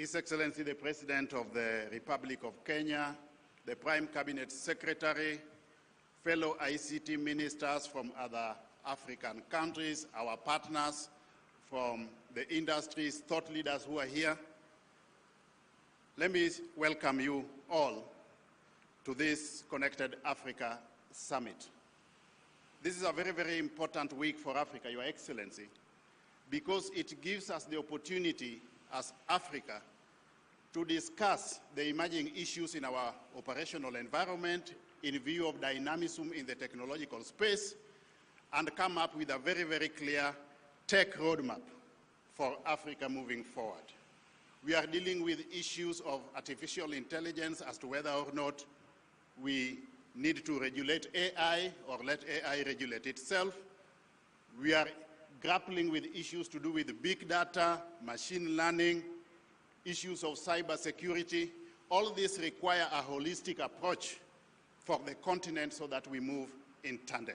His Excellency the President of the Republic of Kenya, the Prime Cabinet Secretary, fellow ICT ministers from other African countries, our partners from the industries, thought leaders who are here. Let me welcome you all to this Connected Africa Summit. This is a very, very important week for Africa, Your Excellency, because it gives us the opportunity as Africa to discuss the emerging issues in our operational environment in view of dynamism in the technological space and come up with a very, very clear tech roadmap for Africa moving forward. We are dealing with issues of artificial intelligence as to whether or not we need to regulate AI or let AI regulate itself. We are grappling with issues to do with big data, machine learning, issues of cybersecurity. All these require a holistic approach for the continent so that we move in tandem.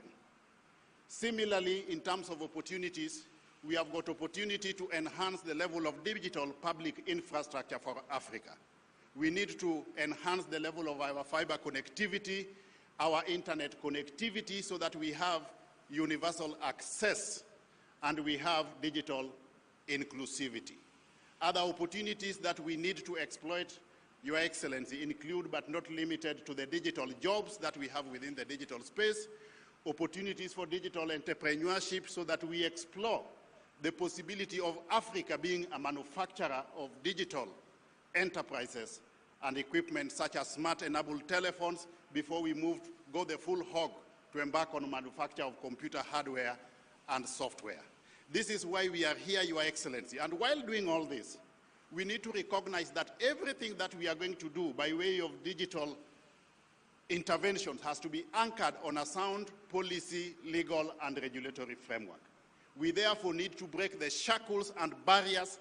Similarly, in terms of opportunities, we have got opportunity to enhance the level of digital public infrastructure for Africa. We need to enhance the level of our fiber connectivity, our internet connectivity, so that we have universal access and we have digital inclusivity. Other opportunities that we need to exploit, Your Excellency, include but not limited to the digital jobs that we have within the digital space, opportunities for digital entrepreneurship so that we explore the possibility of Africa being a manufacturer of digital enterprises and equipment such as smart-enabled telephones before we go the full hog to embark on manufacture of computer hardware and software. This is why we are here, Your Excellency. And while doing all this, we need to recognize that everything that we are going to do by way of digital interventions has to be anchored on a sound policy, legal, and regulatory framework. We therefore need to break the shackles and barriers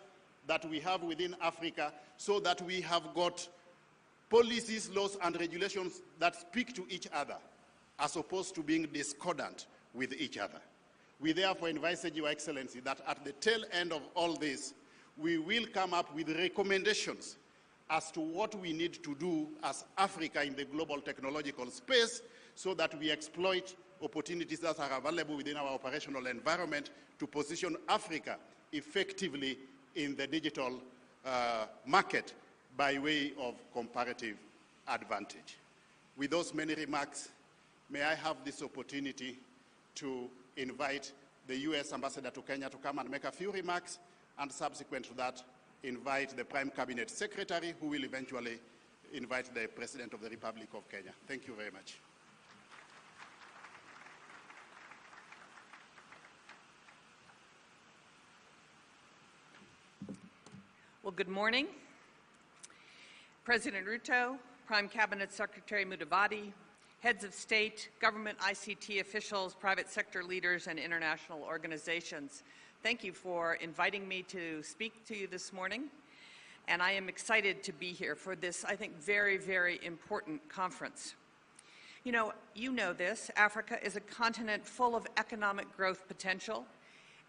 that we have within Africa so that we have got policies, laws, and regulations that speak to each other as opposed to being discordant with each other. We therefore envisage, Your Excellency, that at the tail end of all this, we will come up with recommendations as to what we need to do as Africa in the global technological space so that we exploit opportunities that are available within our operational environment to position Africa effectively in the digital market by way of comparative advantage. With those many remarks, may I have this opportunity to invite the U.S. Ambassador to Kenya to come and make a few remarks, and subsequent to that, invite the Prime Cabinet Secretary, who will eventually invite the President of the Republic of Kenya. Thank you very much. Well, good morning. President Ruto, Prime Cabinet Secretary Mudavadi, heads of state, government ICT officials, private sector leaders, and international organizations. Thank you for inviting me to speak to you this morning. And I am excited to be here for this, I think, very, very important conference. You know this, Africa is a continent full of economic growth potential.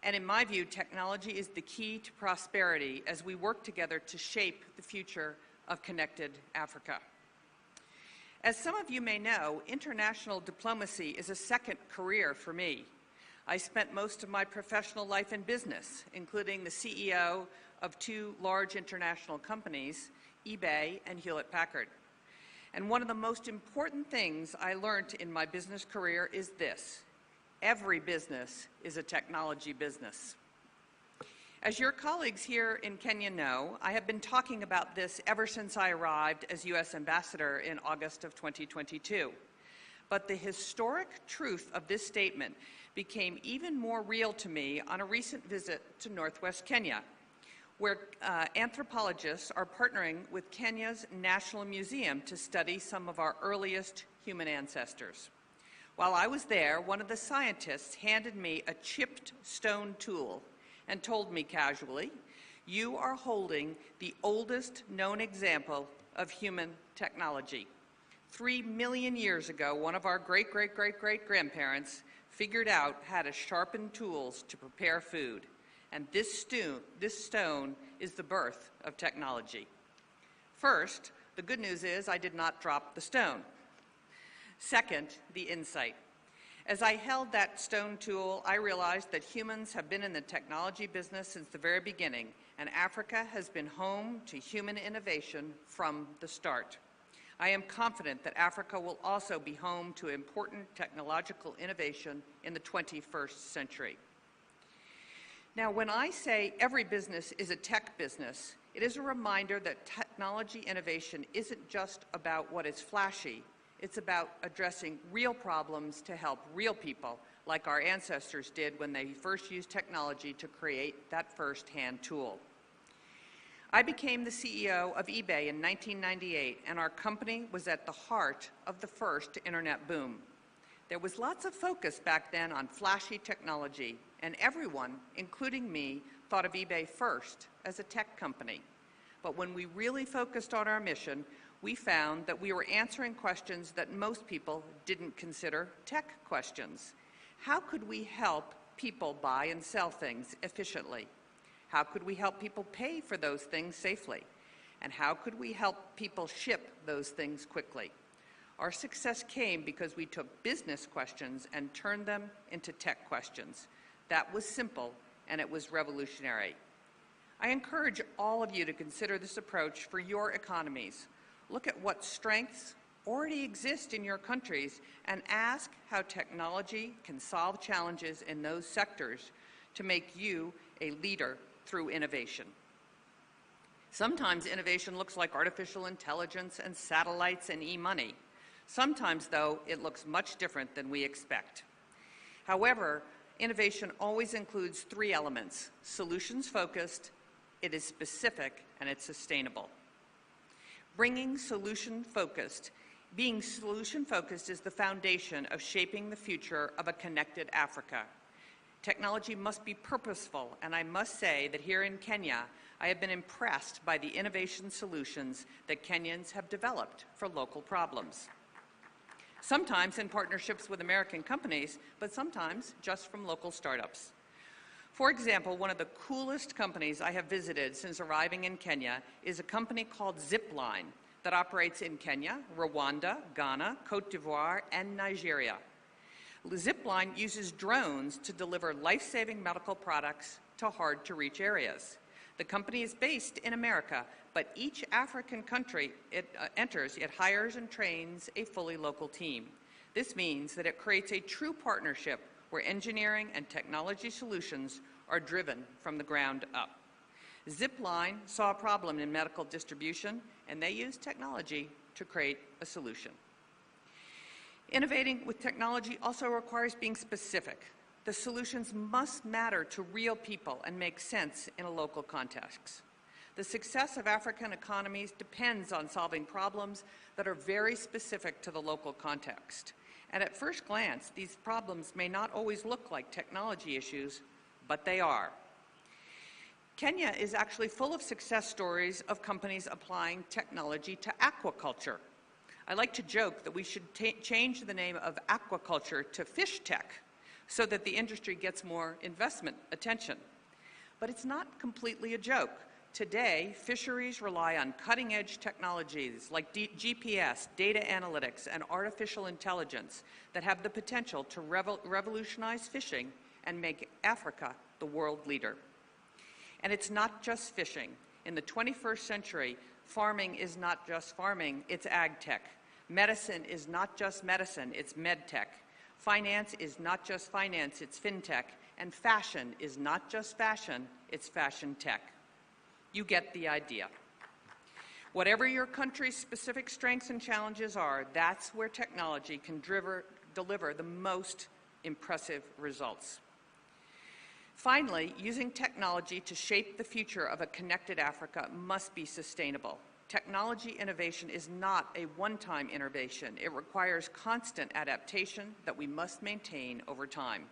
And in my view, technology is the key to prosperity as we work together to shape the future of connected Africa. As some of you may know, international diplomacy is a second career for me. I spent most of my professional life in business, including the CEO of two large international companies, eBay and Hewlett-Packard. And one of the most important things I learned in my business career is this: every business is a technology business. As your colleagues here in Kenya know, I have been talking about this ever since I arrived as U.S. Ambassador in August of 2022. But the historic truth of this statement became even more real to me on a recent visit to Northwest Kenya, where anthropologists are partnering with Kenya's National Museum to study some of our earliest human ancestors. While I was there, one of the scientists handed me a chipped stone tool and told me casually, "You are holding the oldest known example of human technology. 3 million years ago, one of our great-great-great-great-grandparents figured out how to sharpen tools to prepare food. And this stone is the birth of technology. First, the good news is I did not drop the stone. Second, the insight. As I held that stone tool, I realized that humans have been in the technology business since the very beginning, and Africa has been home to human innovation from the start. I am confident that Africa will also be home to important technological innovation in the 21st century. Now, when I say every business is a tech business, it is a reminder that technology innovation isn't just about what is flashy. It's about addressing real problems to help real people, like our ancestors did when they first used technology to create that first hand tool. I became the CEO of eBay in 1998, and our company was at the heart of the first internet boom. There was lots of focus back then on flashy technology, and everyone, including me, thought of eBay first as a tech company. But when we really focused on our mission, we found that we were answering questions that most people didn't consider tech questions. How could we help people buy and sell things efficiently? How could we help people pay for those things safely? And how could we help people ship those things quickly? Our success came because we took business questions and turned them into tech questions. That was simple, and it was revolutionary. I encourage all of you to consider this approach for your economies. Look at what strengths already exist in your countries and ask how technology can solve challenges in those sectors to make you a leader through innovation. Sometimes innovation looks like artificial intelligence and satellites and e-money. Sometimes, though, it looks much different than we expect. However, innovation always includes three elements: solutions-focused, it is specific, and it's sustainable. Being solution-focused is the foundation of shaping the future of a connected Africa. Technology must be purposeful, and I must say that here in Kenya, I have been impressed by the innovation solutions that Kenyans have developed for local problems. Sometimes in partnerships with American companies, but sometimes just from local startups. For example, one of the coolest companies I have visited since arriving in Kenya is a company called Zipline that operates in Kenya, Rwanda, Ghana, Cote d'Ivoire, and Nigeria. Zipline uses drones to deliver life-saving medical products to hard-to-reach areas. The company is based in America, but each African country it enters, it hires and trains a fully local team. This means that it creates a true partnership where engineering and technology solutions are driven from the ground up. Zipline saw a problem in medical distribution, and they used technology to create a solution. Innovating with technology also requires being specific. The solutions must matter to real people and make sense in a local context. The success of African economies depends on solving problems that are very specific to the local context. And at first glance, these problems may not always look like technology issues, but they are. Kenya is actually full of success stories of companies applying technology to aquaculture. I like to joke that we should change the name of aquaculture to fish tech so that the industry gets more investment attention. But it's not completely a joke. Today, fisheries rely on cutting-edge technologies like GPS, data analytics, and artificial intelligence that have the potential to revolutionize fishing and make Africa the world leader. And it's not just fishing. In the 21st century, farming is not just farming, it's ag tech. Medicine is not just medicine, it's med tech. Finance is not just finance, it's fintech. And fashion is not just fashion, it's fashion tech. You get the idea. Whatever your country's specific strengths and challenges are, that's where technology can deliver the most impressive results. Finally, using technology to shape the future of a connected Africa must be sustainable. Technology innovation is not a one-time innovation. It requires constant adaptation that we must maintain over time.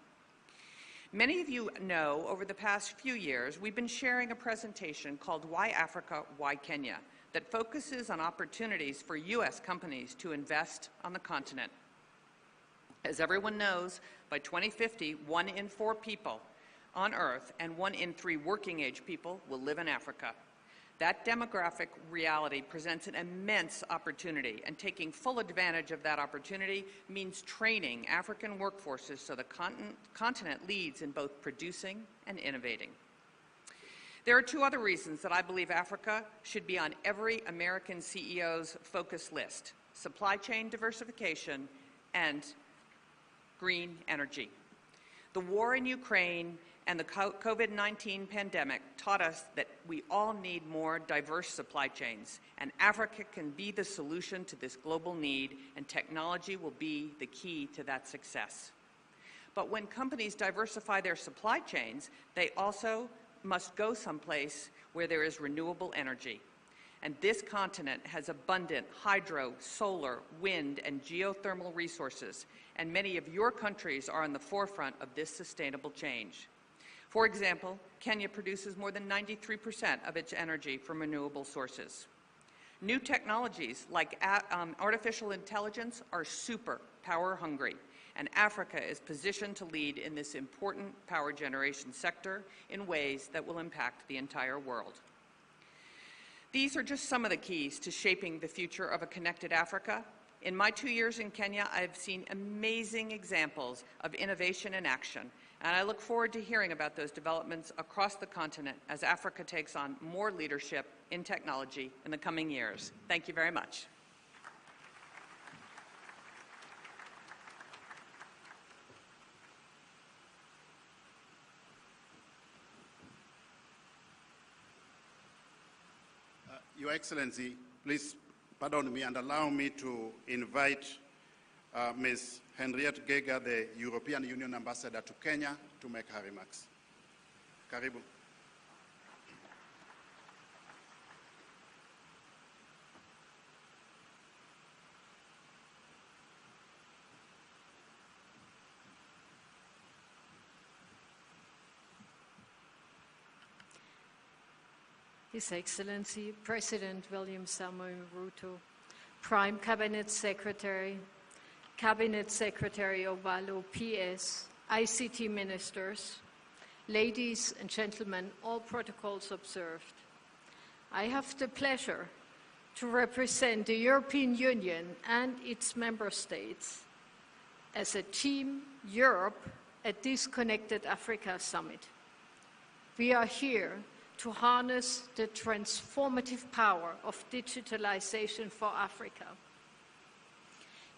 Many of you know over the past few years, we've been sharing a presentation called Why Africa, Why Kenya, that focuses on opportunities for U.S. companies to invest on the continent. As everyone knows, by 2050, 1 in 4 people on Earth and 1 in 3 working-age people will live in Africa. That demographic reality presents an immense opportunity, and taking full advantage of that opportunity means training African workforces so the continent leads in both producing and innovating. There are 2 other reasons that I believe Africa should be on every American CEO's focus list: supply chain diversification and green energy. The war in Ukraine and the COVID-19 pandemic taught us that we all need more diverse supply chains, and Africa can be the solution to this global need, and technology will be the key to that success. But when companies diversify their supply chains, they also must go someplace where there is renewable energy. And this continent has abundant hydro, solar, wind, and geothermal resources, and many of your countries are on the forefront of this sustainable change. For example, Kenya produces more than 93% of its energy from renewable sources. New technologies like artificial intelligence are super power hungry, and Africa is positioned to lead in this important power generation sector in ways that will impact the entire world. These are just some of the keys to shaping the future of a connected Africa. In my 2 years in Kenya, I've seen amazing examples of innovation in action, and I look forward to hearing about those developments across the continent as Africa takes on more leadership in technology in the coming years. Thank you very much. Your Excellency, please pardon me and allow me to invite Ms. Henriette Geiger, the European Union Ambassador to Kenya, to make her remarks. Karibu. His Excellency President William Samoei Ruto, Prime Cabinet Secretary Ovalo, PS, ICT Ministers, ladies and gentlemen, all protocols observed. I have the pleasure to represent the European Union and its member states as a Team Europe at this Connected Africa Summit. We are here to harness the transformative power of digitalization for Africa.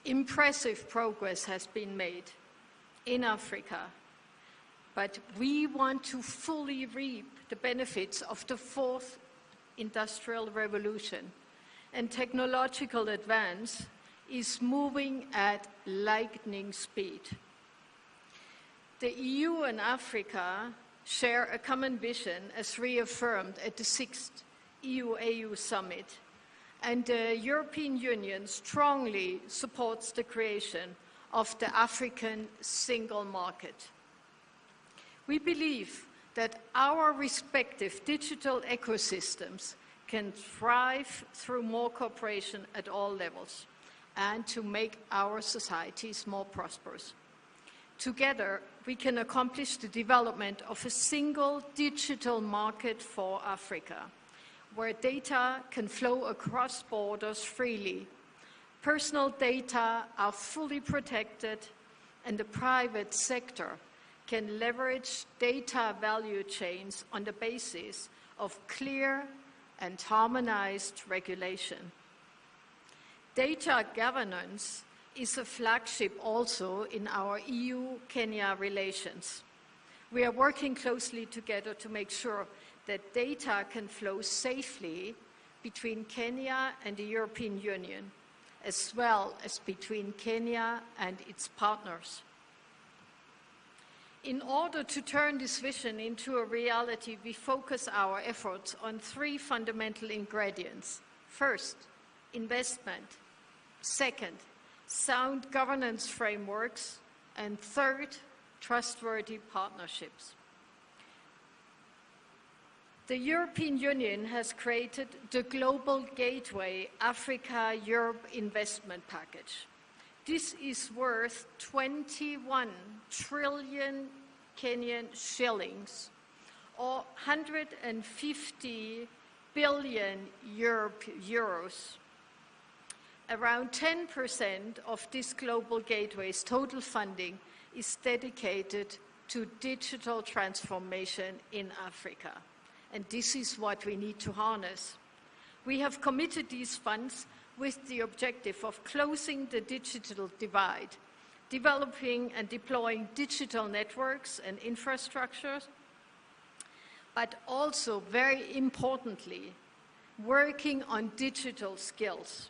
Impressive progress has been made in Africa, but we want to fully reap the benefits of the 4th industrial revolution, and technological advance is moving at lightning speed. The EU and Africa share a common vision as reaffirmed at the 6th EU-AU Summit, and the European Union strongly supports the creation of the African single market. We believe that our respective digital ecosystems can thrive through more cooperation at all levels and to make our societies more prosperous. Together, we can accomplish the development of a single digital market for Africa, where data can flow across borders freely, personal data are fully protected, and the private sector can leverage data value chains on the basis of clear and harmonized regulation. Data governance is a flagship also in our EU-Kenya relations. We are working closely together to make sure that data can flow safely between Kenya and the European Union, as well as between Kenya and its partners. In order to turn this vision into a reality, we focus our efforts on 3 fundamental ingredients. First, investment. Second, sound governance frameworks, and third, trustworthy partnerships. The European Union has created the Global Gateway Africa-Europe Investment Package. This is worth $21 trillion Kenyan shillings, or 150 billion euros. Around 10% of this global gateway's total funding is dedicated to digital transformation in Africa. And this is what we need to harness. We have committed these funds with the objective of closing the digital divide, developing and deploying digital networks and infrastructures, but also, very importantly, working on digital skills.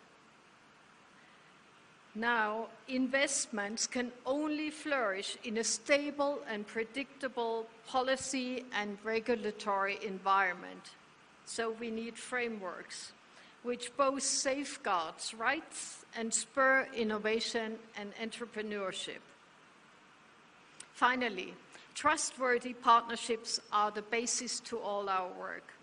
Now, investments can only flourish in a stable and predictable policy and regulatory environment. So we need frameworks which both safeguards rights and spur innovation and entrepreneurship. Finally, trustworthy partnerships are the basis to all our work.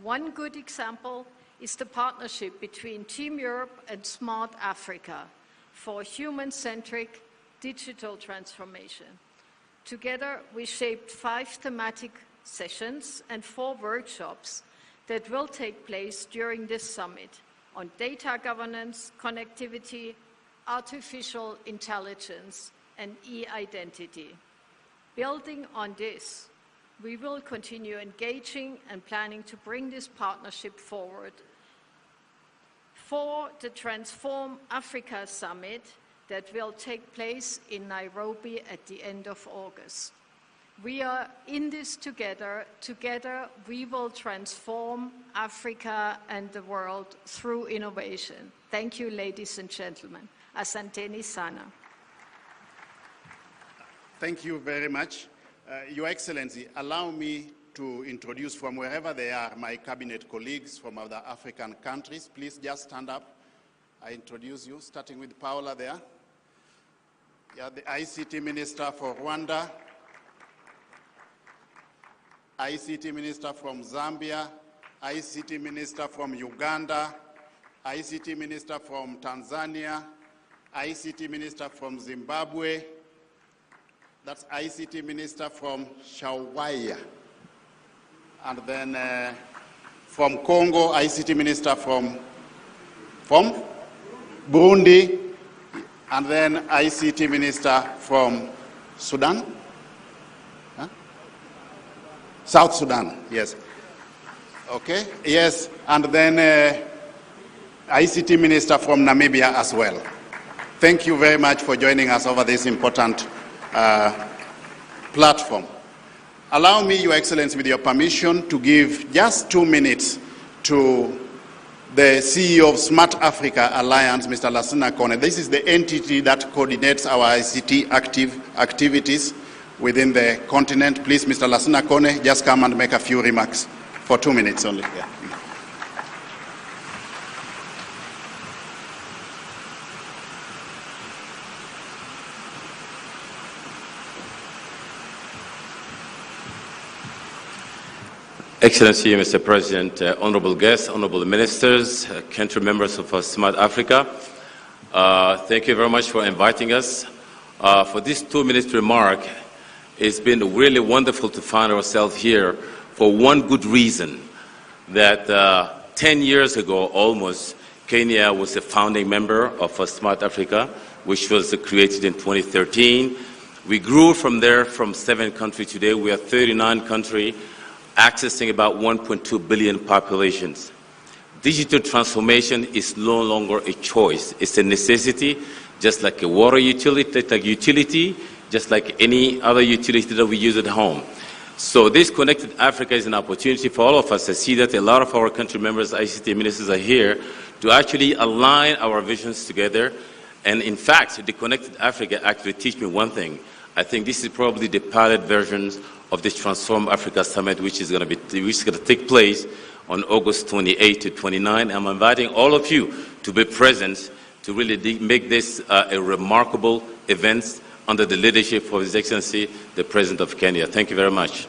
One good example is the partnership between Team Europe and Smart Africa for human-centric digital transformation. Together, we shaped 5 thematic sessions and 4 workshops that will take place during this summit on data governance, connectivity, artificial intelligence, and e-identity. Building on this, we will continue engaging and planning to bring this partnership forward for the Transform Africa Summit that will take place in Nairobi at the end of August. We are in this together. Together, we will transform Africa and the world through innovation. Thank you, ladies and gentlemen. Asanteni sana. Thank you very much. Your Excellency, allow me to introduce from wherever they are my cabinet colleagues from other African countries. Please just stand up. I introduce you, starting with Paola there. Yeah, the ICT Minister for Rwanda, ICT Minister from Zambia, ICT Minister from Uganda, ICT Minister from Tanzania, ICT Minister from Zimbabwe, that's ICT Minister from Shawaya, and then from Congo, ICT Minister from Burundi, and then ICT Minister from Sudan, South Sudan, yes. Okay, yes, and then ICT Minister from Namibia as well. Thank you very much for joining us over this important platform. Allow me, Your Excellency, with your permission, to give just 2 minutes to the CEO of Smart Africa Alliance, Mr. Lassina Kone. This is the entity that coordinates our ICT activities within the continent. Please, Mr. Lassina Kone, just come and make a few remarks for 2 minutes only. Yeah. Excellency, Mr. President, honorable guests, honorable ministers, country members of Smart Africa, thank you very much for inviting us. For this 2-minute remark, it's been really wonderful to find ourselves here for one good reason, that 10 years ago almost, Kenya was a founding member of Smart Africa, which was created in 2013. We grew from there from 7 countries. Today we are 39 countries, accessing about 1.2 billion populations. Digital transformation is no longer a choice. It's a necessity, just like a water utility, just like any other utility that we use at home. So this Connected Africa is an opportunity for all of us. I see that a lot of our country members, ICT ministers, are here to actually align our visions together. And in fact, the Connected Africa actually teach me one thing. I think this is probably the pilot version of the Transform Africa Summit, which is going to take place on August 28 to 29. I'm inviting all of you to be present to really make this a remarkable event under the leadership of His Excellency, the President of Kenya. Thank you very much.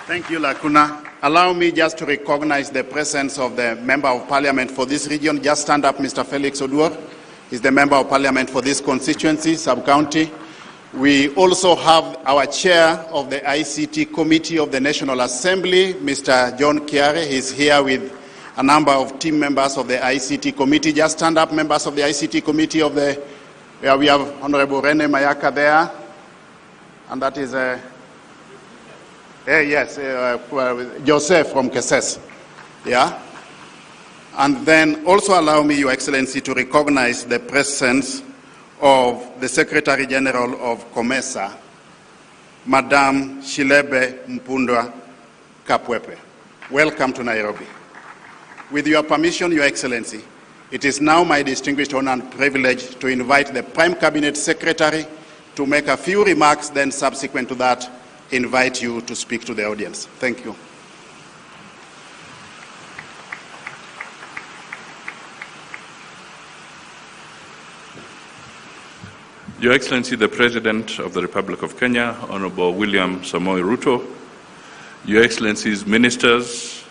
Thank you, Lakuna. Allow me just to recognize the presence of the Member of Parliament for this region. Just stand up, Mr. Felix Oduor. He's the Member of Parliament for this constituency, sub-county. We also have our chair of the ICT Committee of the National Assembly, Mr. John Kiare. He's here with a number of team members of the ICT Committee. Just stand up, members of the ICT Committee of the, where we have Honorable Rene Mayaka there. And that is, Joseph from Keses. Yeah. And then also allow me, Your Excellency, to recognize the presence of the Secretary General of COMESA, Madame Shilebe Mpundwa Kapwepe. Welcome to Nairobi. With your permission, Your Excellency, it is now my distinguished honor and privilege to invite the Prime Cabinet Secretary to make a few remarks, then subsequent to that, invite you to speak to the audience. Thank you. Your Excellency, the President of the Republic of Kenya, Honorable William Samoei Ruto, Your Excellencies, Ministers,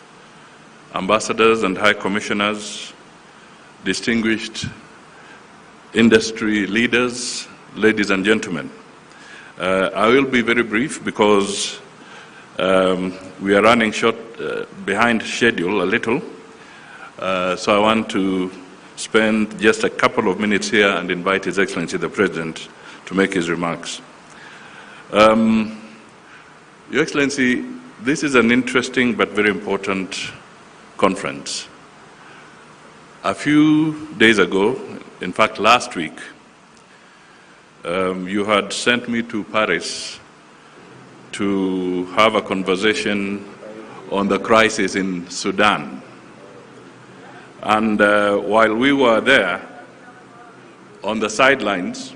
Ambassadors and High Commissioners, distinguished industry leaders, ladies and gentlemen. I will be very brief because we are running short behind schedule a little. So I want to spend just a couple of minutes here and invite His Excellency the President to make his remarks. Your Excellency, this is an interesting but very important conference. A few days ago, in fact last week, you had sent me to Paris to have a conversation on the crisis in Sudan. And while we were there, on the sidelines,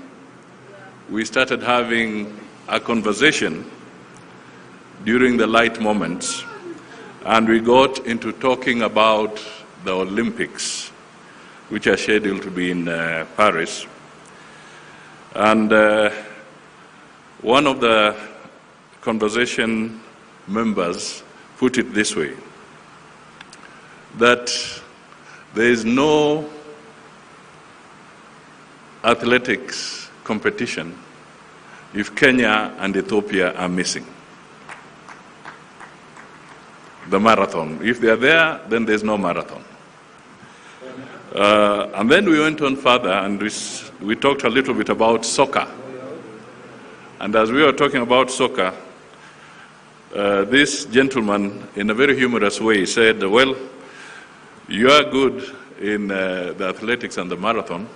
we started having a conversation during the light moments, and we got into talking about the Olympics, which are scheduled to be in Paris. And one of the conversation members put it this way, that there is no athletics competition if Kenya and Ethiopia are missing. The marathon. If they are there, then there's no marathon. And then we went on further and we talked a little bit about soccer. And as we were talking about soccer, this gentleman, in a very humorous way, said, well, you are good in the athletics and the marathon,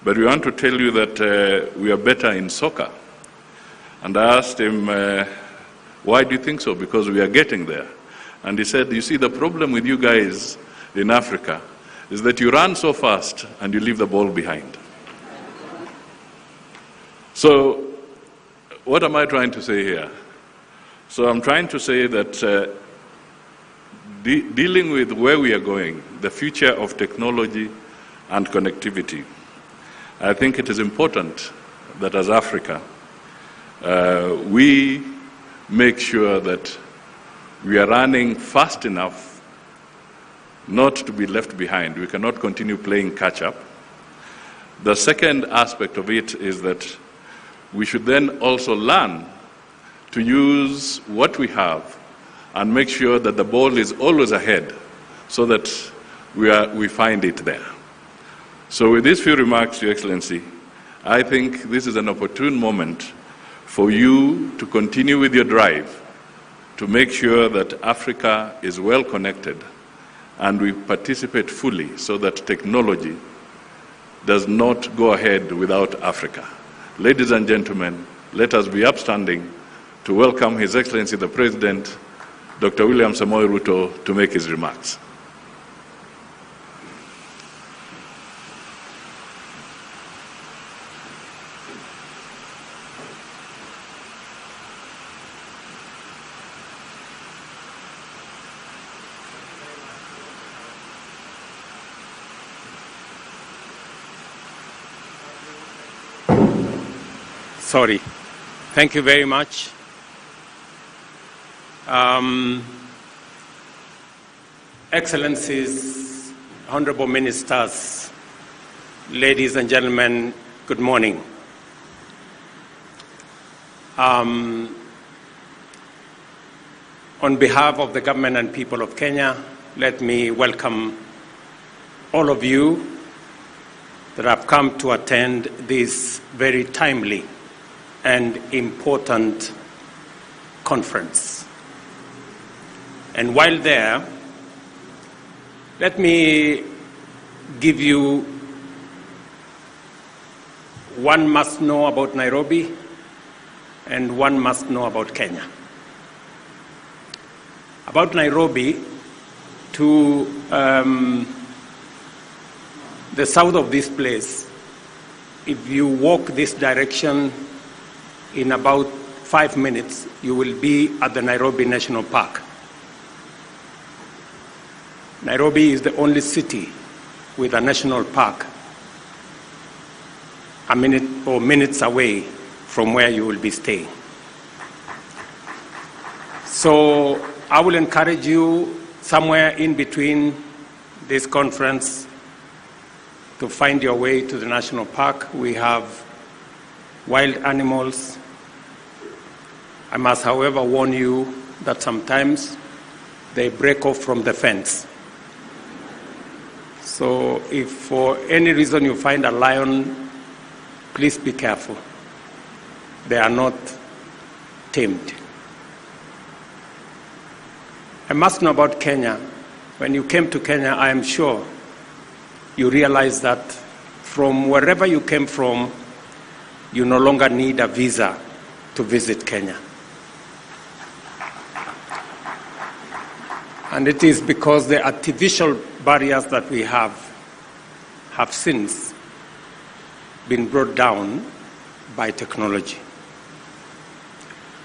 but we want to tell you that we are better in soccer. And I asked him, why do you think so? Because we are getting there. And he said, you see, the problem with you guys in Africa is that you run so fast and you leave the ball behind. So what am I trying to say here? So I'm trying to say that dealing with where we are going, the future of technology and connectivity, I think it is important that as Africa, we make sure that we are running fast enough not to be left behind. We cannot continue playing catch-up. The second aspect of it is that we should then also learn to use what we have and make sure that the ball is always ahead so that we find it there. So with these few remarks, Your Excellency, I think this is an opportune moment for you to continue with your drive to make sure that Africa is well connected and we participate fully so that technology does not go ahead without Africa. Ladies and gentlemen, let us be upstanding to welcome His Excellency the President, Dr. William Samoei Ruto, to make his remarks. Sorry. Thank you very much. Excellencies, honorable ministers, ladies and gentlemen, good morning. On behalf of the government and people of Kenya, let me welcome all of you that have come to attend this very timely and important conference. And while there, let me give you one must know about Nairobi and one must know about Kenya. About Nairobi, to the south of this place, if you walk this direction in about 5 minutes, you will be at the Nairobi National Park. Nairobi is the only city with a national park a minute or minutes away from where you will be staying. So I will encourage you somewhere in between this conference to find your way to the national park. We have wild animals. I must, however, warn you that sometimes they break off from the fence. So if for any reason you find a lion, please be careful. They are not tamed. I must know about Kenya. When you came to Kenya, I am sure you realize that from wherever you came from, you no longer need a visa to visit Kenya. And it is because the artificial barriers that we have since been brought down by technology.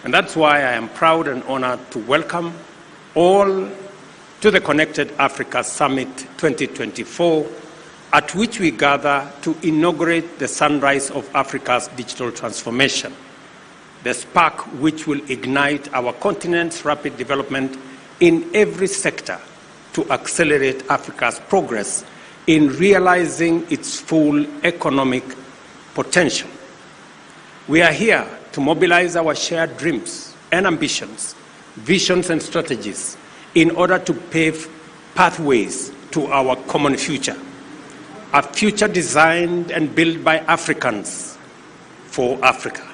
And that's why I am proud and honored to welcome all to the Connected Africa Summit 2024, at which we gather to inaugurate the sunrise of Africa's digital transformation, the spark which will ignite our continent's rapid development in every sector to accelerate Africa's progress in realizing its full economic potential. We are here to mobilize our shared dreams and ambitions, visions and strategies in order to pave pathways to our common future, a future designed and built by Africans for Africa.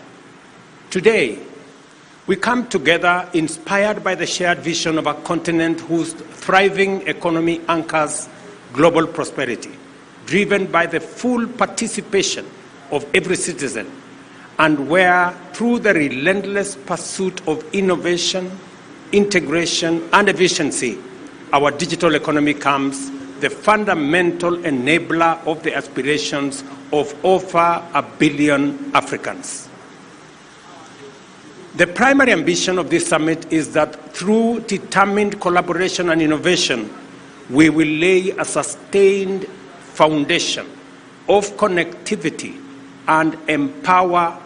Today, we come together inspired by the shared vision of a continent whose thriving economy anchors global prosperity, driven by the full participation of every citizen, and where, through the relentless pursuit of innovation, integration, and efficiency, our digital economy becomes the fundamental enabler of the aspirations of over 1 billion Africans. The primary ambition of this summit is that through determined collaboration and innovation, we will lay a sustained foundation of connectivity and empower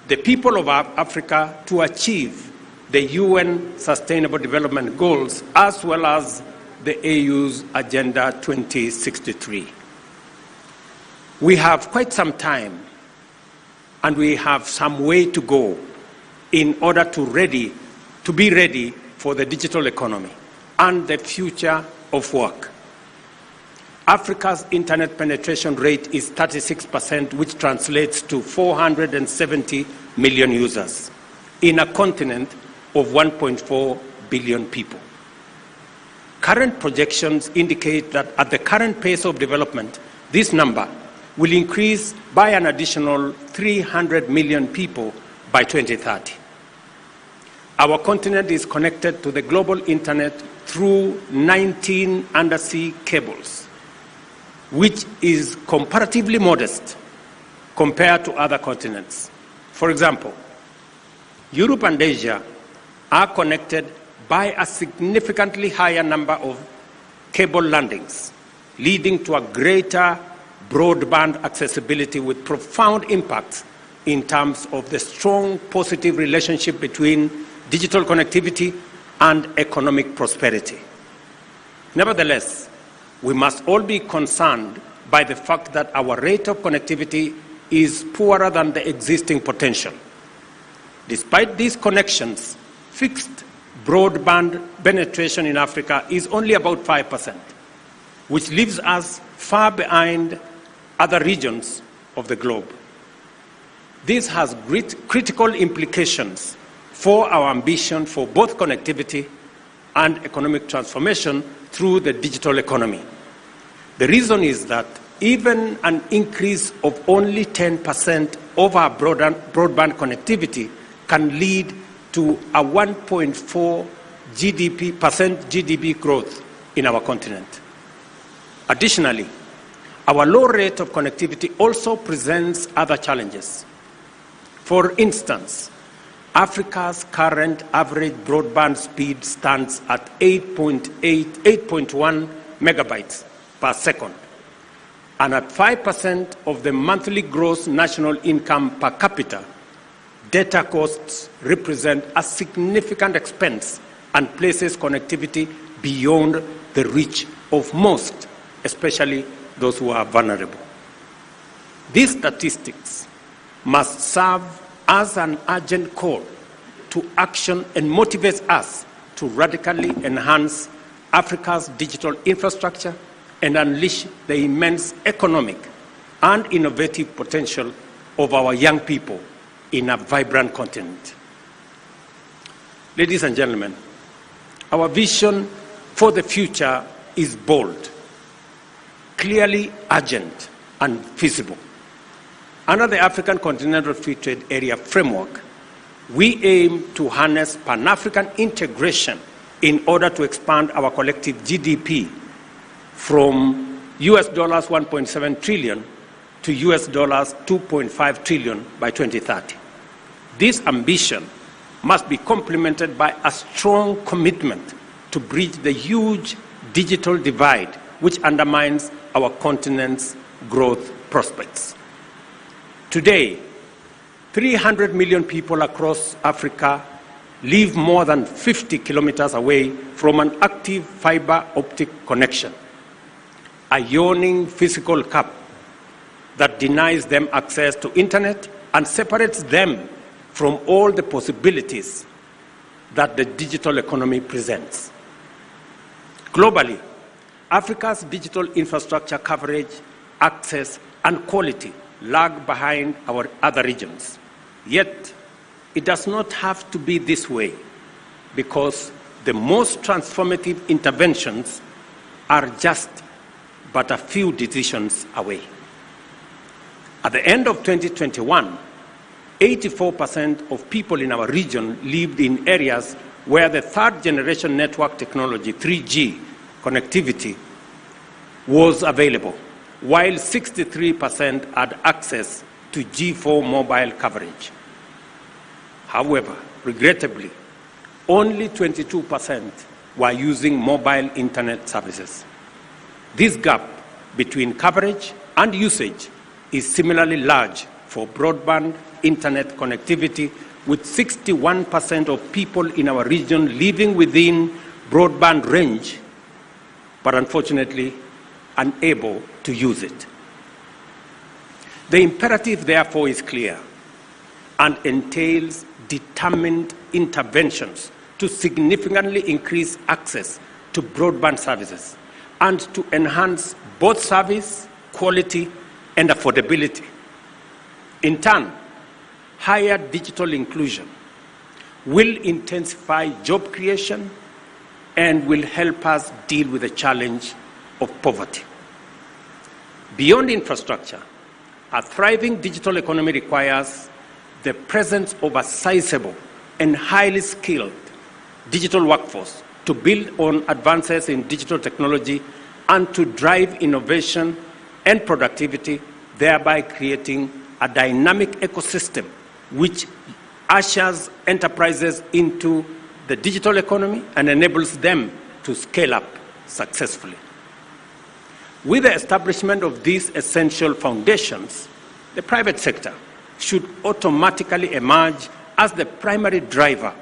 the people of Africa to achieve the UN Sustainable Development Goals as well as the AU's Agenda 2063. We have quite some time and we have some way to go in order to be ready for the digital economy and the future of work. Africa's internet penetration rate is 36%, which translates to 470 million users in a continent of 1.4 billion people. Current projections indicate that at the current pace of development, this number will increase by an additional 300 million people by 2030. Our continent is connected to the global internet through 19 undersea cables, which is comparatively modest compared to other continents. For example, Europe and Asia are connected by a significantly higher number of cable landings, leading to a greater broadband accessibility with profound impacts in terms of the strong positive relationship between digital connectivity and economic prosperity. Nevertheless, we must all be concerned by the fact that our rate of connectivity is poorer than the existing potential. Despite these connections, fixed broadband penetration in Africa is only about 5%, which leaves us far behind other regions of the globe. This has critical implications for our ambition for both connectivity and economic transformation through the digital economy. The reason is that even an increase of only 10% of our broadband connectivity can lead to a 1.4% GDP growth in our continent. Additionally, our low rate of connectivity also presents other challenges. For instance, Africa's current average broadband speed stands at 8.1 megabytes per second, and at 5% of the monthly gross national income per capita, data costs represent a significant expense and places connectivity beyond the reach of most, especially those who are vulnerable. These statistics must serve as an urgent call to action and motivates us to radically enhance Africa's digital infrastructure and unleash the immense economic and innovative potential of our young people in a vibrant continent. Ladies and gentlemen, our vision for the future is bold, clearly urgent, and feasible. Under the African Continental Free Trade Area framework, we aim to harness Pan-African integration in order to expand our collective GDP from US dollars 1.7 trillion to US dollars 2.5 trillion by 2030. This ambition must be complemented by a strong commitment to bridge the huge digital divide which undermines our continent's growth prospects. Today, 300 million people across Africa live more than 50 kilometers away from an active fiber optic connection, a yawning physical gap that denies them access to internet and separates them from all the possibilities that the digital economy presents. Globally, Africa's digital infrastructure coverage, access, and quality lag behind our other regions. Yet, it does not have to be this way, because the most transformative interventions are just but a few decisions away. At the end of 2021, 84% of people in our region lived in areas where the third-generation network technology, 3G connectivity, was available, while 63% had access to G4 mobile coverage. However, regrettably, only 22% were using mobile internet services. This gap between coverage and usage is similarly large for broadband internet connectivity, with 61% of people in our region living within broadband range, but unfortunately unable to use it. The imperative, therefore, is clear and entails determined interventions to significantly increase access to broadband services and to enhance both service, quality, and affordability. In turn, higher digital inclusion will intensify job creation and will help us deal with the challenge of poverty. Beyond infrastructure, a thriving digital economy requires the presence of a sizable and highly skilled digital workforce to build on advances in digital technology and to drive innovation and productivity, thereby creating a dynamic ecosystem which ushers enterprises into the digital economy and enables them to scale up successfully. With the establishment of these essential foundations, the private sector should automatically emerge as the primary driver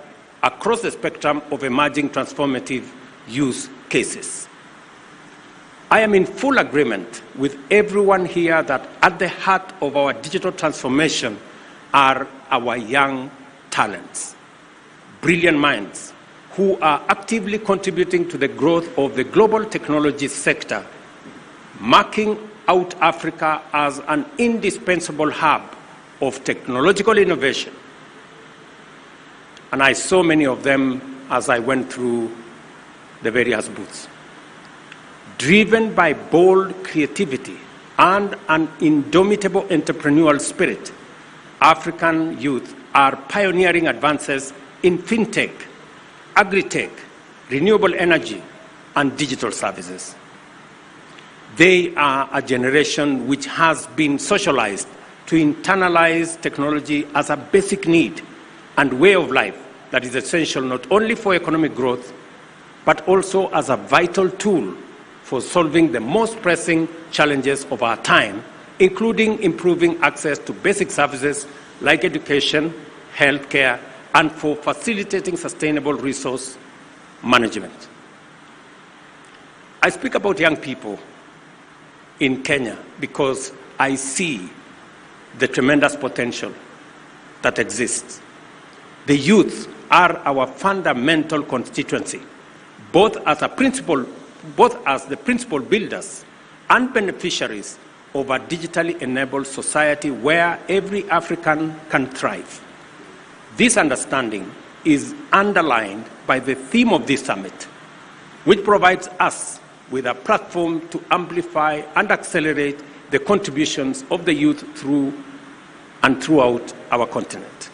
across the spectrum of emerging transformative use cases. I am in full agreement with everyone here that at the heart of our digital transformation are our young talents, brilliant minds who are actively contributing to the growth of the global technology sector, marking out Africa as an indispensable hub of technological innovation. And I saw many of them as I went through the various booths. Driven by bold creativity and an indomitable entrepreneurial spirit, African youth are pioneering advances in fintech, agri-tech, renewable energy, and digital services. They are a generation which has been socialized to internalize technology as a basic need and way of life that is essential not only for economic growth, but also as a vital tool for solving the most pressing challenges of our time, including improving access to basic services like education, healthcare, and for facilitating sustainable resource management. I speak about young people in Kenya because I see the tremendous potential that exists. The youth are our fundamental constituency, both as the principal builders and beneficiaries of a digitally enabled society where every African can thrive. This understanding is underlined by the theme of this summit, which provides us with a platform to amplify and accelerate the contributions of the youth through and throughout our continent.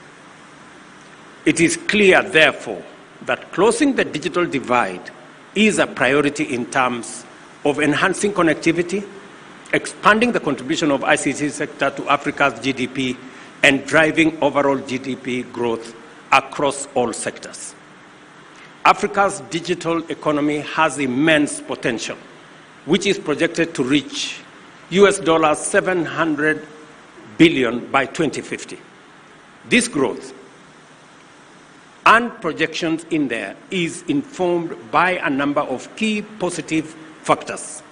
It is clear, therefore, that closing the digital divide is a priority in terms of enhancing connectivity, expanding the contribution of ICT sector to Africa's GDP, and driving overall GDP growth across all sectors. Africa's digital economy has immense potential, which is projected to reach $700 billion by 2050. This growth and projections in there is informed by a number of key positive factors,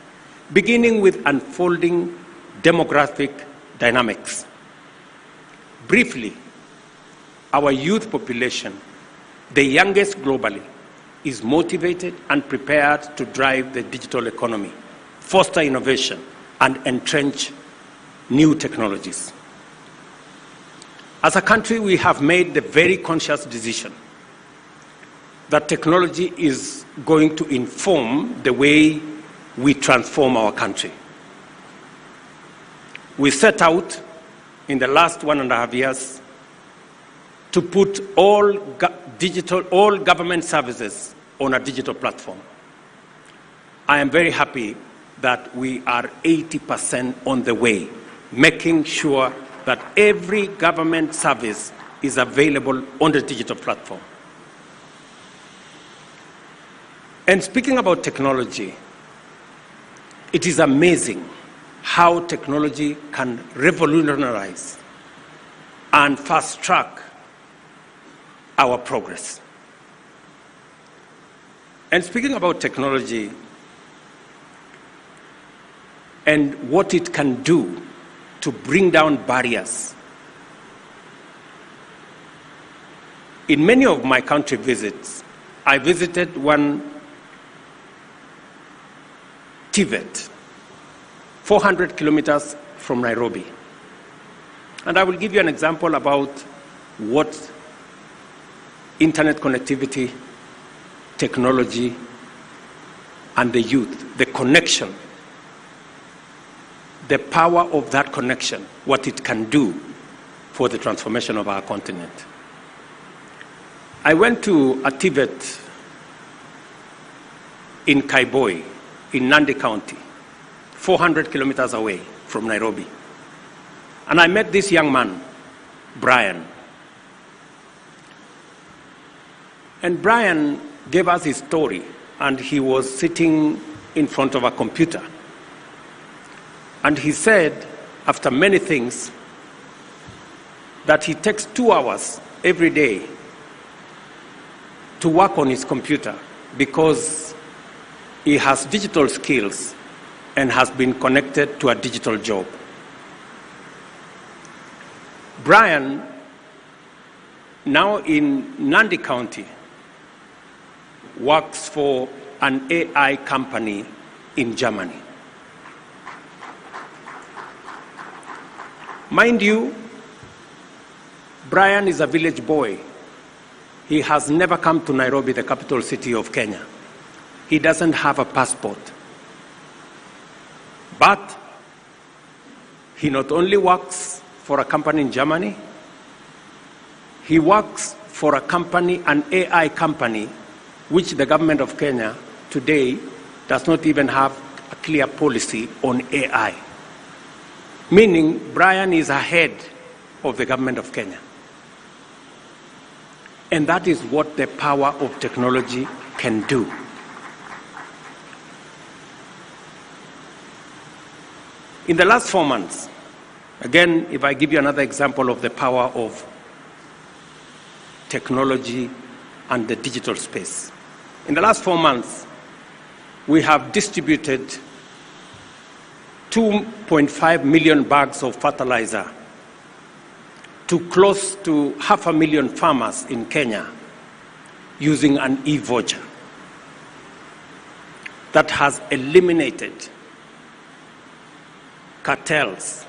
beginning with unfolding demographic dynamics. Briefly, our youth population, the youngest globally, is motivated and prepared to drive the digital economy, foster innovation, and entrench new technologies. As a country, we have made the very conscious decision that technology is going to inform the way we transform our country. We set out in the last 1.5 years to put all government services on a digital platform. I am very happy that we are 80% on the way, making sure that every government service is available on the digital platform. And speaking about technology, it is amazing how technology can revolutionize and fast-track our progress. And speaking about technology and what it can do to bring down barriers, in many of my country visits, I visited one Tibet, 400 kilometers from Nairobi. And I will give you an example about what internet connectivity, technology, and the youth, the connection, the power of that connection, what it can do for the transformation of our continent. I went to a Tibet in Kaiboi, in Nandi County, 400 kilometers away from Nairobi. And I met this young man, Brian. And Brian gave us his story, and he was sitting in front of a computer. And he said, after many things, that he takes 2 hours every day to work on his computer because he has digital skills and has been connected to a digital job. Brian, now in Nandi County, works for an AI company in Germany. Mind you, Brian is a village boy. He has never come to Nairobi, the capital city of Kenya. He doesn't have a passport. But he not only works for a company in Germany, he works for a company, an AI company, which the government of Kenya today does not even have a clear policy on AI. Meaning, Brian is ahead of the government of Kenya. And that is what the power of technology can do. In the last 4 months, again, if I give you another example of the power of technology and the digital space. In the last 4 months, we have distributed 2.5 million bags of fertilizer to close to 500,000 farmers in Kenya using an e-voucher that has eliminated cartels,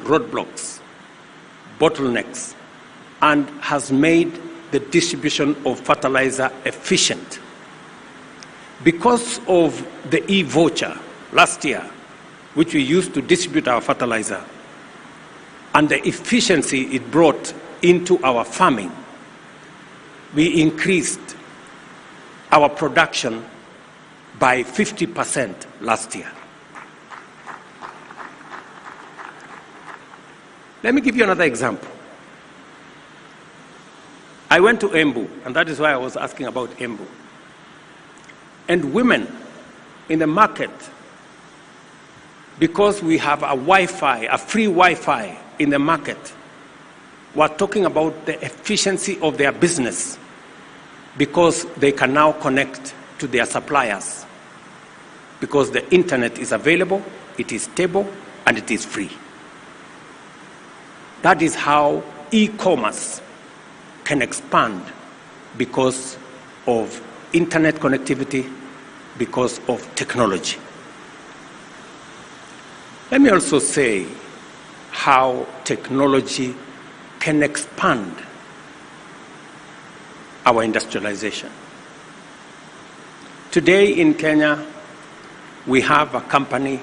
roadblocks, bottlenecks, and has made the distribution of fertilizer efficient. Because of the e-voucher last year, which we used to distribute our fertilizer, and the efficiency it brought into our farming, we increased our production by 50% last year. Let me give you another example. I went to Embu, and that is why I was asking about Embu. And women in the market, because we have a Wi-Fi, a free Wi-Fi in the market, were talking about the efficiency of their business because they can now connect to their suppliers because the internet is available, it is stable, and it is free. That is how e-commerce can expand because of internet connectivity, because of technology. Let me also say how technology can expand our industrialization. Today in Kenya, we have a company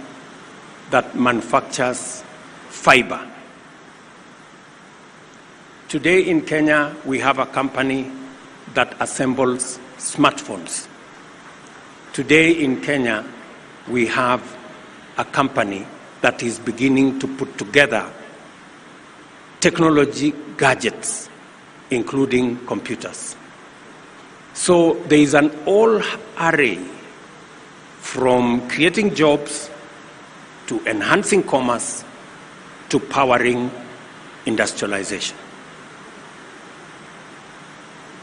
that manufactures fiber. Today in Kenya, we have a company that assembles smartphones. Today in Kenya, we have a company that is beginning to put together technology gadgets, including computers. So there is an all array from creating jobs to enhancing commerce to powering industrialization.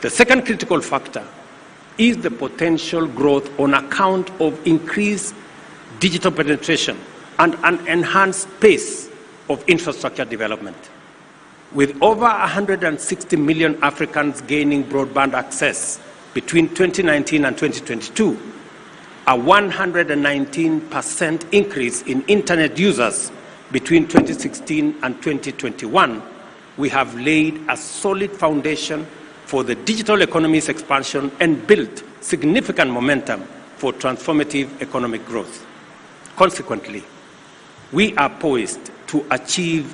The second critical factor is the potential growth on account of increased digital penetration and an enhanced pace of infrastructure development. With over 160 million Africans gaining broadband access between 2019 and 2022, a 119% increase in internet users between 2016 and 2021, we have laid a solid foundation for the digital economy's expansion and built significant momentum for transformative economic growth. Consequently, we are poised to achieve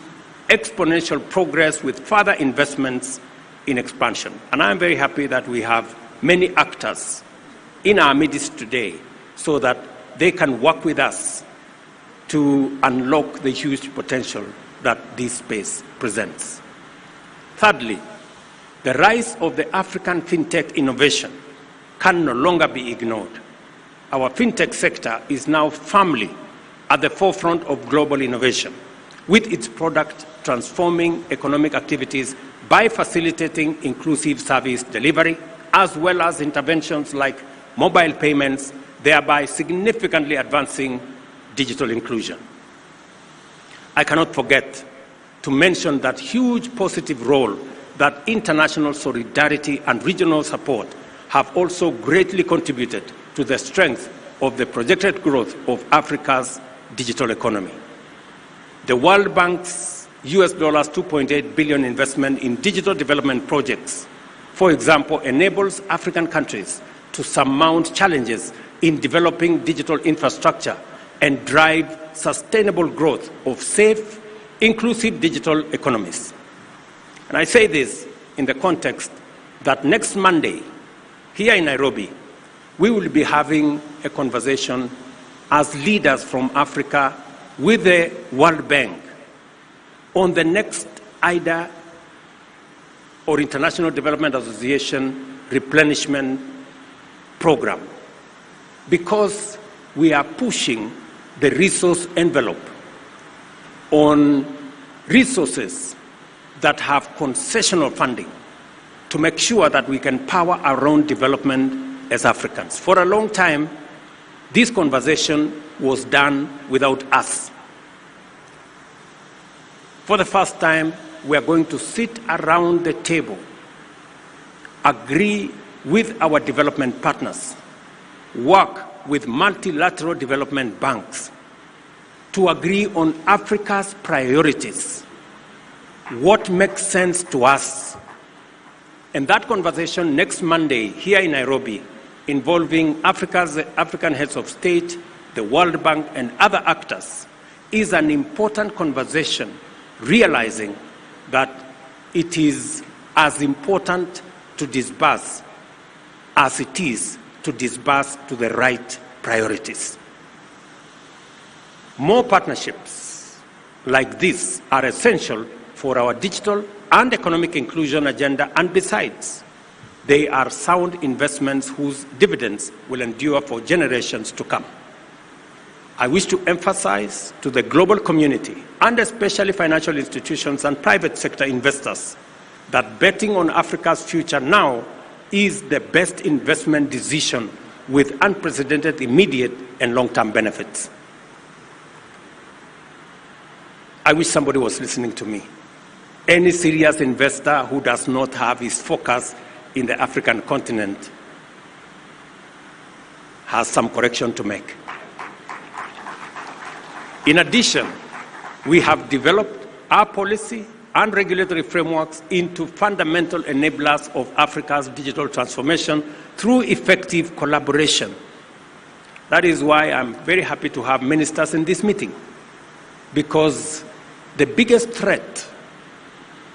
exponential progress with further investments in expansion. And I'm very happy that we have many actors in our midst today so that they can work with us to unlock the huge potential that this space presents. Thirdly, the rise of the African fintech innovation can no longer be ignored. Our fintech sector is now firmly at the forefront of global innovation, with its product transforming economic activities by facilitating inclusive service delivery, as well as interventions like mobile payments thereby significantly advancing digital inclusion. I cannot forget to mention that huge positive role that international solidarity and regional support have also greatly contributed to the strength of the projected growth of Africa's digital economy. The World Bank's US $2.8 billion investment in digital development projects, for example, enables African countries to surmount challenges in developing digital infrastructure and drive sustainable growth of safe, inclusive digital economies. And I say this in the context that next Monday, here in Nairobi, we will be having a conversation as leaders from Africa with the World Bank on the next IDA or International Development Association replenishment program, because we are pushing the resource envelope on resources that have concessional funding to make sure that we can power our own development as Africans. For a long time, this conversation was done without us. For the first time, we are going to sit around the table, agree with our development partners, work with multilateral development banks to agree on Africa's priorities, what makes sense to us. And that conversation next Monday here in Nairobi, involving African heads of state, the World Bank, and other actors, is an important conversation, realizing that it is as important to disburse as it is to disburse to the right priorities. More partnerships like this are essential for our digital and economic inclusion agenda, and besides, they are sound investments whose dividends will endure for generations to come. I wish to emphasize to the global community, and especially financial institutions and private sector investors, that betting on Africa's future now is the best investment decision with unprecedented immediate and long-term benefits. I wish somebody was listening to me. Any serious investor who does not have his focus in the African continent has some correction to make. In addition, we have developed our policy and regulatory frameworks into fundamental enablers of Africa's digital transformation through effective collaboration. That is why I'm very happy to have ministers in this meeting, because the biggest threat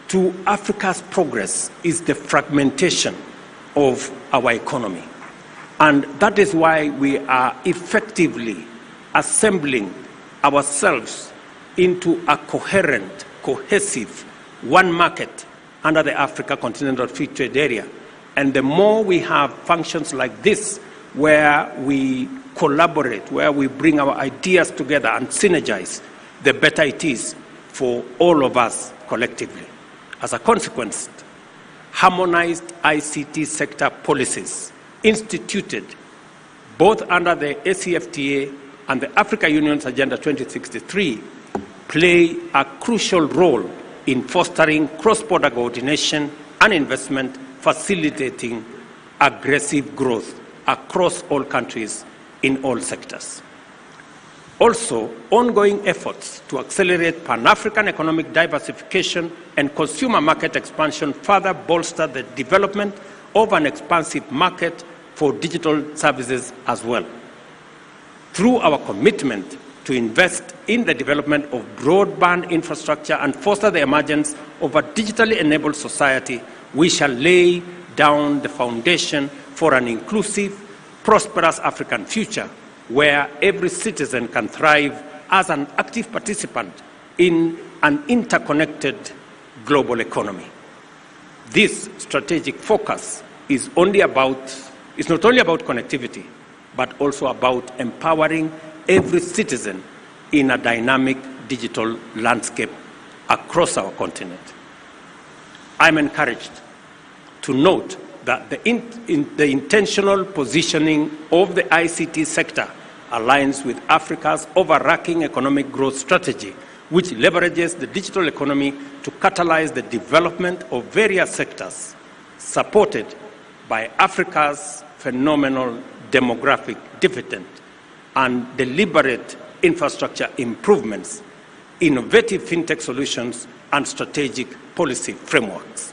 to Africa's progress is the fragmentation of our economy. And that is why we are effectively assembling ourselves into a coherent, cohesive, one market under the Africa Continental Free Trade Area. And the more we have functions like this, where we collaborate, where we bring our ideas together and synergize, the better it is for all of us collectively. As a consequence, harmonized ICT sector policies instituted both under the ACFTA and the Africa Union's Agenda 2063 play a crucial role in fostering cross-border coordination and investment, facilitating aggressive growth across all countries in all sectors. Also, ongoing efforts to accelerate Pan-African economic diversification and consumer market expansion further bolster the development of an expansive market for digital services as well. Through our commitment to invest in the development of broadband infrastructure and foster the emergence of a digitally enabled society, we shall lay down the foundation for an inclusive, prosperous African future where every citizen can thrive as an active participant in an interconnected global economy. This strategic focus is not only about connectivity, but also about empowering every citizen in a dynamic digital landscape across our continent. I'm encouraged to note that the intentional positioning of the ICT sector aligns with Africa's overarching economic growth strategy, which leverages the digital economy to catalyze the development of various sectors, supported by Africa's phenomenal demographic dividend and deliberate infrastructure improvements, innovative fintech solutions, and strategic policy frameworks.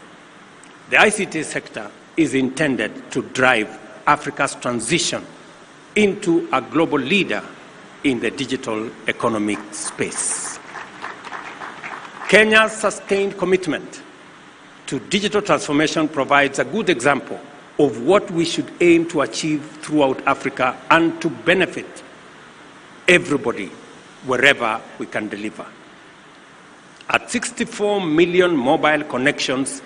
The ICT sector is intended to drive Africa's transition into a global leader in the digital economic space. Kenya's sustained commitment to digital transformation provides a good example of what we should aim to achieve throughout Africa and to benefit everybody wherever we can deliver. At 64 million mobile connections,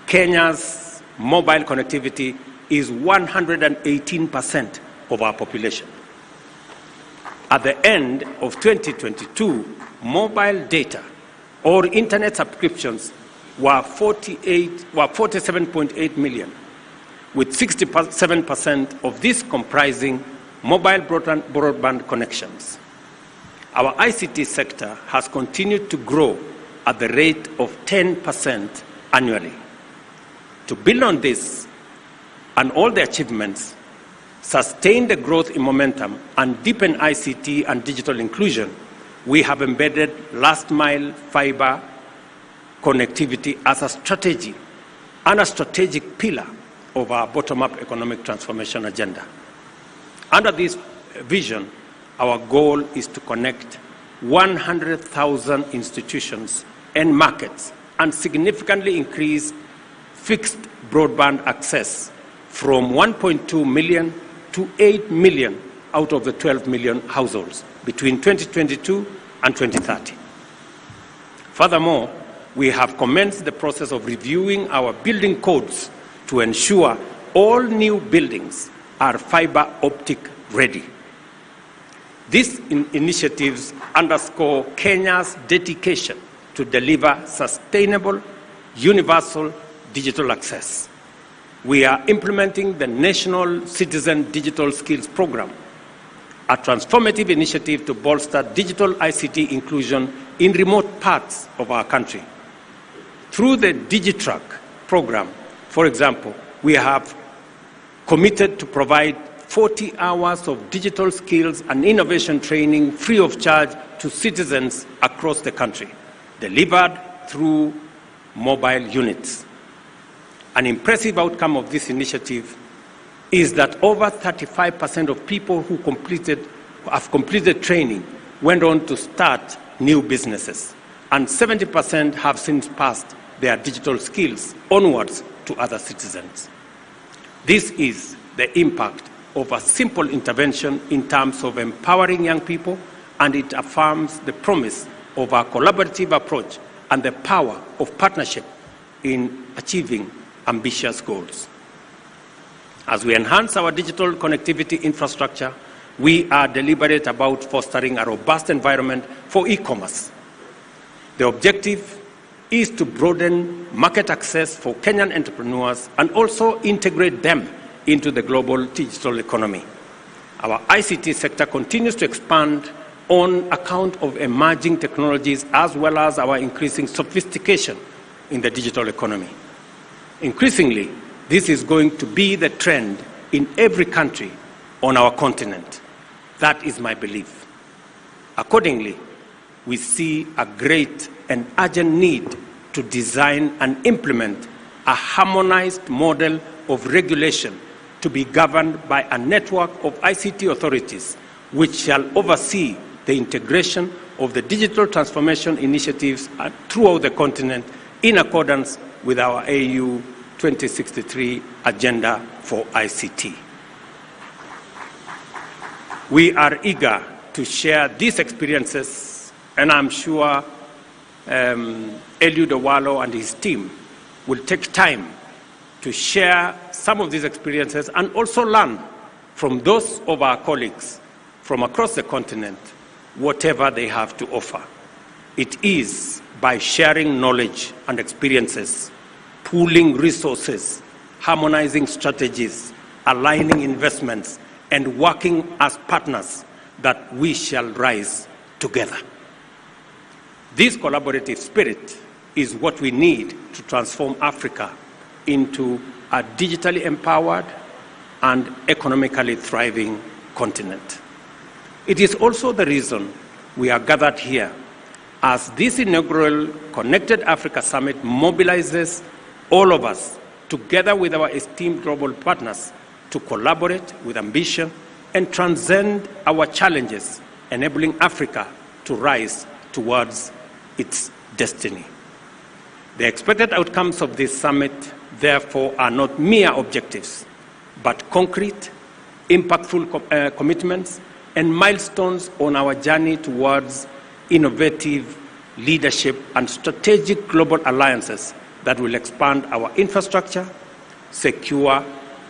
Kenya's mobile connectivity is 118% of our population. At the end of 2022, mobile data or internet subscriptions were 47.8 million, with 67% of this comprising mobile broadband connections. Our ICT sector has continued to grow at the rate of 10% annually. To build on this and all the achievements, sustain the growth in momentum, and deepen ICT and digital inclusion, we have embedded last-mile fiber connectivity as a strategy and a strategic pillar of our bottom-up economic transformation agenda. Under this vision, our goal is to connect 100,000 institutions and markets and significantly increase fixed broadband access from 1.2 million to 8 million out of the 12 million households between 2022 and 2030. Furthermore, we have commenced the process of reviewing our building codes to ensure all new buildings are fiber optic ready. These initiatives underscore Kenya's dedication to deliver sustainable, universal digital access. We are implementing the National Citizen Digital Skills Program, a transformative initiative to bolster digital ICT inclusion in remote parts of our country. Through the DigiTrack program, for example, we have committed to provide 40 hours of digital skills and innovation training free of charge to citizens across the country, delivered through mobile units. An impressive outcome of this initiative is that over 35% of people who have completed training went on to start new businesses, and 70% have since passed their digital skills onwards to other citizens. This is the impact of a simple intervention in terms of empowering young people, and it affirms the promise of our collaborative approach and the power of partnership in achieving ambitious goals. As we enhance our digital connectivity infrastructure, we are deliberate about fostering a robust environment for e-commerce. The objective is to broaden market access for Kenyan entrepreneurs and also integrate them into the global digital economy. Our ICT sector continues to expand on account of emerging technologies as well as our increasing sophistication in the digital economy. Increasingly, this is going to be the trend in every country on our continent. That is my belief. Accordingly, we see a great and urgent need to design and implement a harmonized model of regulation to be governed by a network of ICT authorities which shall oversee the integration of the digital transformation initiatives throughout the continent in accordance with our AU 2063 agenda for ICT. We are eager to share these experiences, and I'm sure Eliud Owalo and his team will take time to share some of these experiences and also learn from those of our colleagues from across the continent, whatever they have to offer. It is by sharing knowledge and experiences, pooling resources, harmonizing strategies, aligning investments, and working as partners that we shall rise together. This collaborative spirit is what we need to transform Africa into a digitally empowered and economically thriving continent. It is also the reason we are gathered here as this inaugural Connected Africa Summit mobilizes all of us together with our esteemed global partners to collaborate with ambition and transcend our challenges, enabling Africa to rise towards its destiny. The expected outcomes of this summit, therefore, are not mere objectives, but concrete, impactful commitments and milestones on our journey towards innovative leadership and strategic global alliances that will expand our infrastructure, secure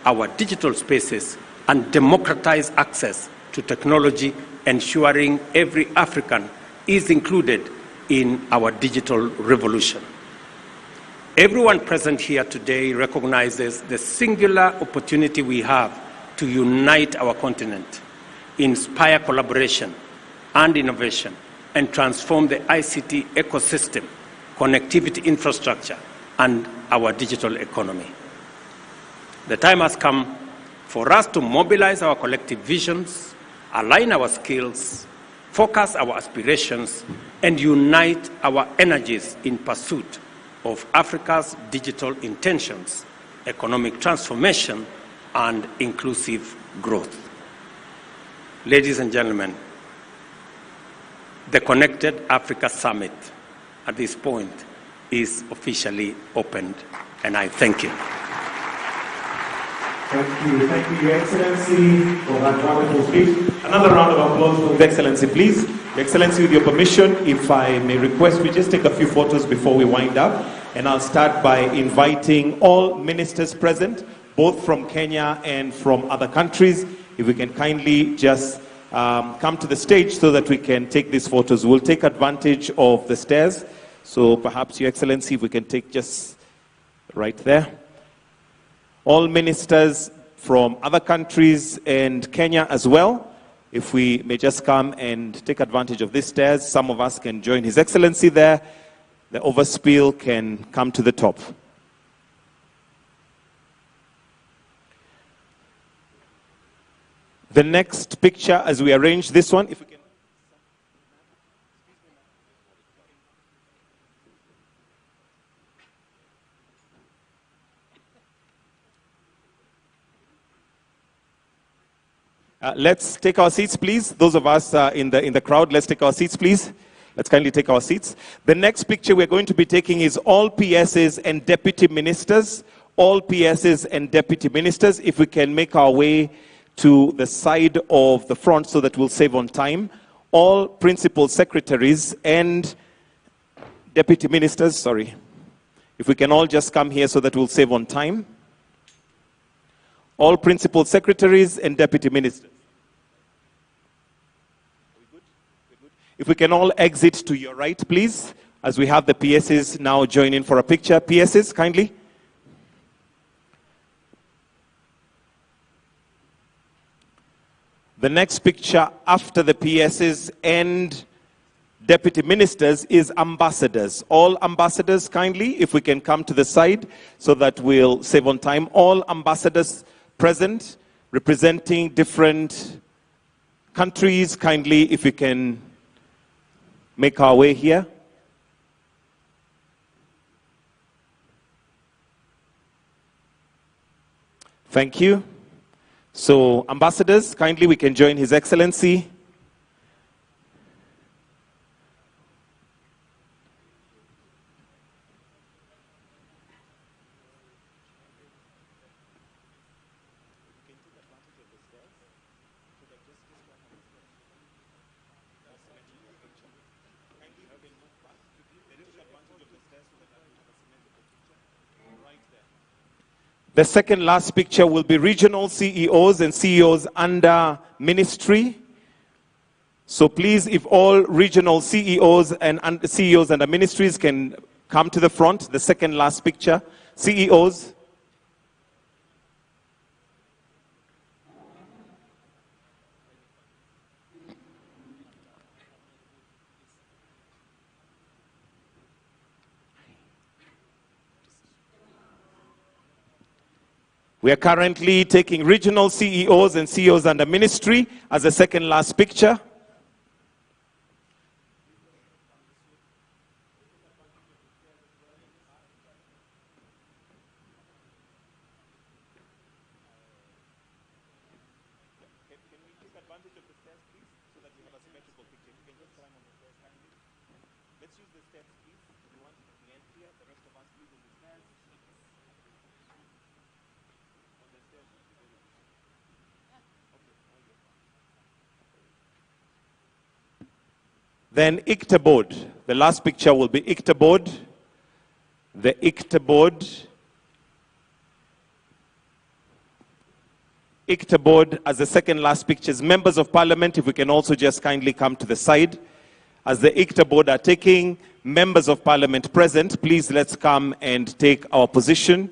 our digital spaces, and democratize access to technology, ensuring every African is included in our digital revolution. Everyone present here today recognizes the singular opportunity we have to unite our continent, inspire collaboration and innovation, and transform the ICT ecosystem, connectivity infrastructure, and our digital economy. The time has come for us to mobilize our collective visions, align our skills, focus our aspirations, and unite our energies in pursuit of Africa's digital intentions, economic transformation, and inclusive growth. Ladies and gentlemen, the Connected Africa Summit at this point is officially opened, and I thank you. Thank you, Your Excellency, for that wonderful speech. Another round of applause for His Excellency, please. Your Excellency, with your permission, if I may request, we just take a few photos before we wind up. And I'll start by inviting all ministers present, both from Kenya and from other countries. If we can kindly just come to the stage so that we can take these photos. We'll take advantage of the stairs. So perhaps, Your Excellency, if we can take just right there. All ministers from other countries and Kenya as well, if we may just come and take advantage of these stairs. Some of us can join His Excellency there. The overspill can come to the top. The next picture, as we arrange this one, if we can. Let's take our seats, please. Those of us in the crowd, let's take our seats, please. Let's kindly take our seats. The next picture we're going to be taking is all PSs and deputy ministers. All PSs and deputy ministers. If we can make our way to the side of the front so that we'll save on time. All principal secretaries and deputy ministers, sorry. If we can all just come here so that we'll save on time. All principal secretaries and deputy ministers. If we can all exit to your right, please, as we have the PSs now join in for a picture. PSs, kindly. The next picture after the PSs and deputy ministers is ambassadors. All ambassadors, kindly, if we can come to the side so that we'll save on time. All ambassadors present, representing different countries, kindly, if we can make our way here. Thank you. So, ambassadors, kindly, we can join His Excellency. The second last picture will be regional CEOs and CEOs under ministry. So please, if all regional CEOs and CEOs under ministries can come to the front, the second last picture. CEOs. We are currently taking regional CEOs and CEOs under ministry as the second last picture. Then ICTA board. The last picture will be ICTA board. The ICTA board. ICTA board as the second last pictures. Members of Parliament, if we can also just kindly come to the side. As the ICTA board are taking members of Parliament present, please let's come and take our position.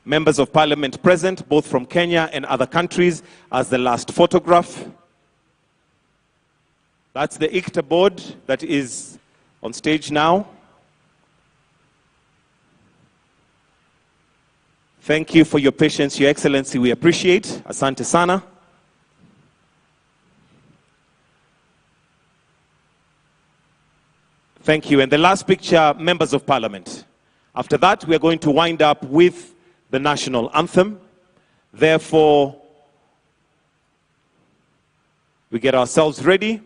Members of Parliament present, both from Kenya and other countries, as the last photograph. That's the ICTA board that is on stage now. Thank you for your patience, Your Excellency. We appreciate. Asante sana. Thank you. And the last picture, members of Parliament. After that, we are going to wind up with the national anthem. Therefore, we get ourselves ready.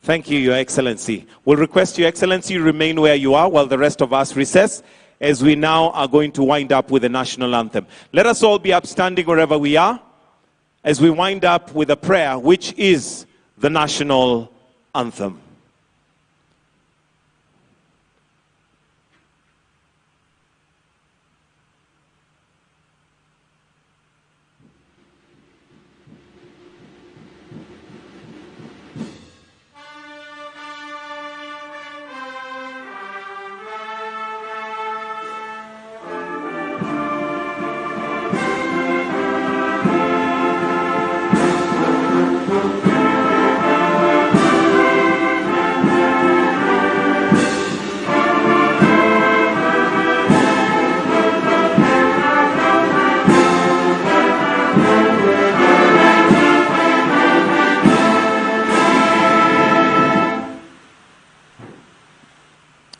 Thank you, Your Excellency. We'll request Your Excellency remain where you are while the rest of us recess, as we now are going to wind up with the national anthem. Let us all be upstanding wherever we are as we wind up with a prayer, which is the national anthem.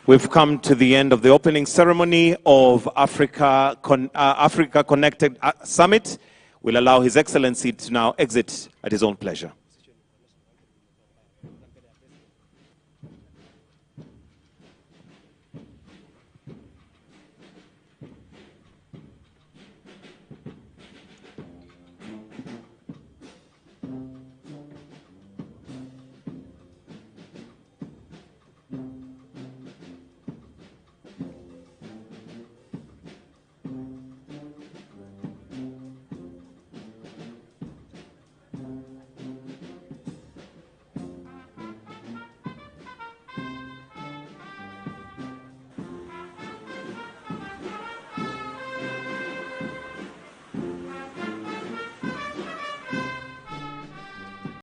We've come to the end of the opening ceremony of Africa Connected Summit. We'll allow His Excellency to now exit at his own pleasure.